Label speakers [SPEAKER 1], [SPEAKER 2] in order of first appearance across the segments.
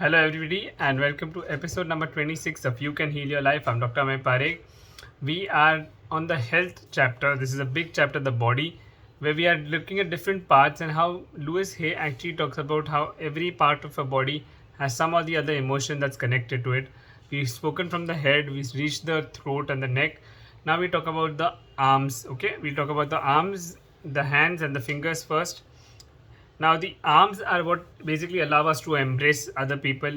[SPEAKER 1] Hello everybody and welcome to episode number 26 of You Can Heal Your Life. I'm Dr. May Parekh. We are on the health chapter. This is a big chapter, the body, where we are looking at different parts and how Louise Hay actually talks about how every part of a body has some or the other emotion that's connected to it. We've spoken from the head, we've reached the throat and the neck. Now we talk about the arms. Okay, we'll talk about the arms, the hands and the fingers first. Now the arms are what basically allow us to embrace other people.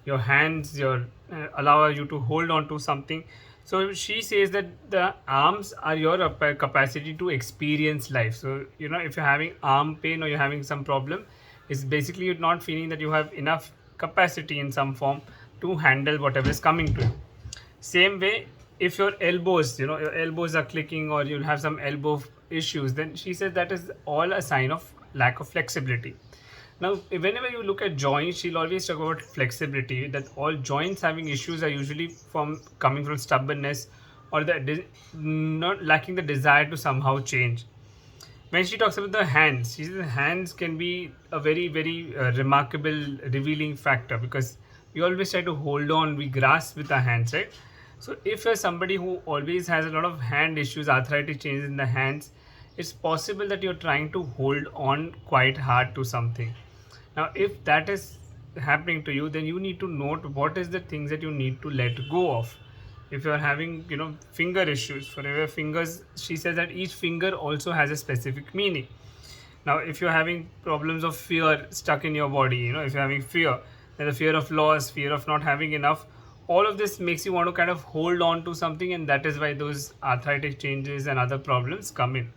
[SPEAKER 1] Your hands, your allow you to hold on to something. So she says that the arms are your capacity to experience life. So if you're having arm pain or you're having some problem, it's basically you're not feeling that you have enough capacity in some form to handle whatever is coming to you. Same way, if your elbows, your elbows are clicking or you'll have some elbow issues, then she said that is all a sign of lack of flexibility. Now, whenever you look at joints, she'll always talk about flexibility, that all joints having issues are usually from coming from stubbornness or not lacking the desire to somehow change. When she talks about the hands, she says the hands can be a very, very remarkable revealing factor because we always try to hold on, we grasp with our hands, right? So if you're somebody who always has a lot of hand issues, arthritic changes in the hands, it's possible that you're trying to hold on quite hard to something. Now, if that is happening to you, then you need to note what is the things that you need to let go of. If you're having, finger issues, for your fingers, she says that each finger also has a specific meaning. Now, if you're having problems of fear stuck in your body, if you're having fear, then the fear of loss, fear of not having enough, all of this makes you want to kind of hold on to something, and that is why those arthritic changes and other problems come in.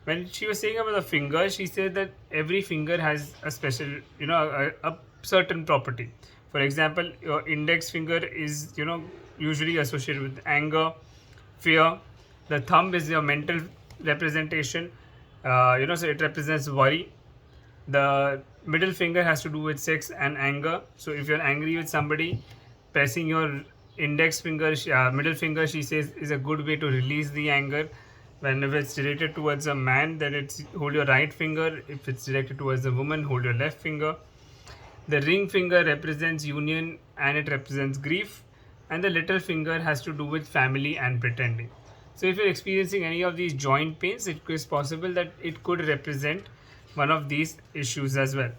[SPEAKER 1] When she was saying about the finger, she said that every finger has a special, a certain property. For example, your index finger is, usually associated with anger, fear. The thumb is your mental representation, so it represents worry. The middle finger has to do with sex and anger. So if you're angry with somebody, pressing your index finger, middle finger, she says, is a good way to release the anger. Whenever it's directed towards a man, then it's hold your right finger. If it's directed towards a woman, hold your left finger. The ring finger represents union and it represents grief, and the little finger has to do with family and pretending. So if you're experiencing any of these joint pains, it is possible that it could represent one of these issues as well.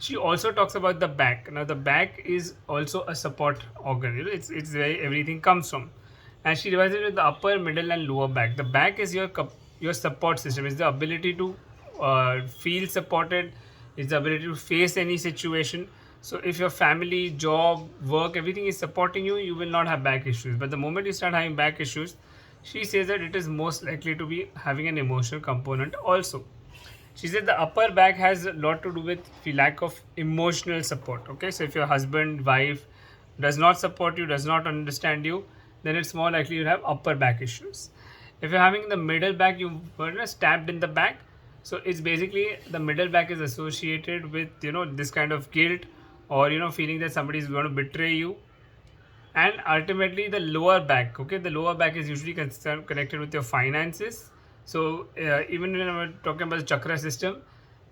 [SPEAKER 1] She also talks about the back. Now the back is also a support organ. It's where everything comes from, and she divides it with the upper, middle, and lower back. The back is your support system. It's the ability to feel supported. It's the ability to face any situation. So if your family, job, work, everything is supporting you, you will not have back issues. But the moment you start having back issues, she says that it is most likely to be having an emotional component also. She said the upper back has a lot to do with the lack of emotional support. Okay, so if your husband, wife does not support you, does not understand you, then it's more likely you have upper back issues. If you're having the middle back, you were stabbed in the back. So it's basically the middle back is associated with this kind of guilt or feeling that somebody is going to betray you. And ultimately the lower back, okay, the lower back is usually connected with your finances. So even when we're talking about the chakra system,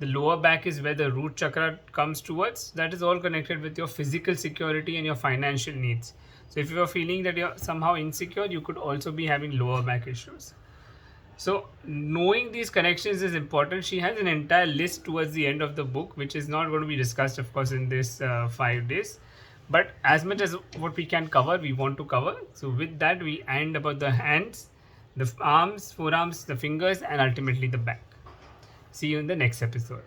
[SPEAKER 1] the lower back is where the root chakra comes towards. That is all connected with your physical security and your financial needs. So if you are feeling that you're somehow insecure, you could also be having lower back issues. So knowing these connections is important. She has an entire list towards the end of the book, which is not going to be discussed, of course, in this 5 days. But as much as what we can cover, we want to cover. So with that, we end about the hands, the arms, forearms, the fingers, and ultimately the back. See you in the next episode.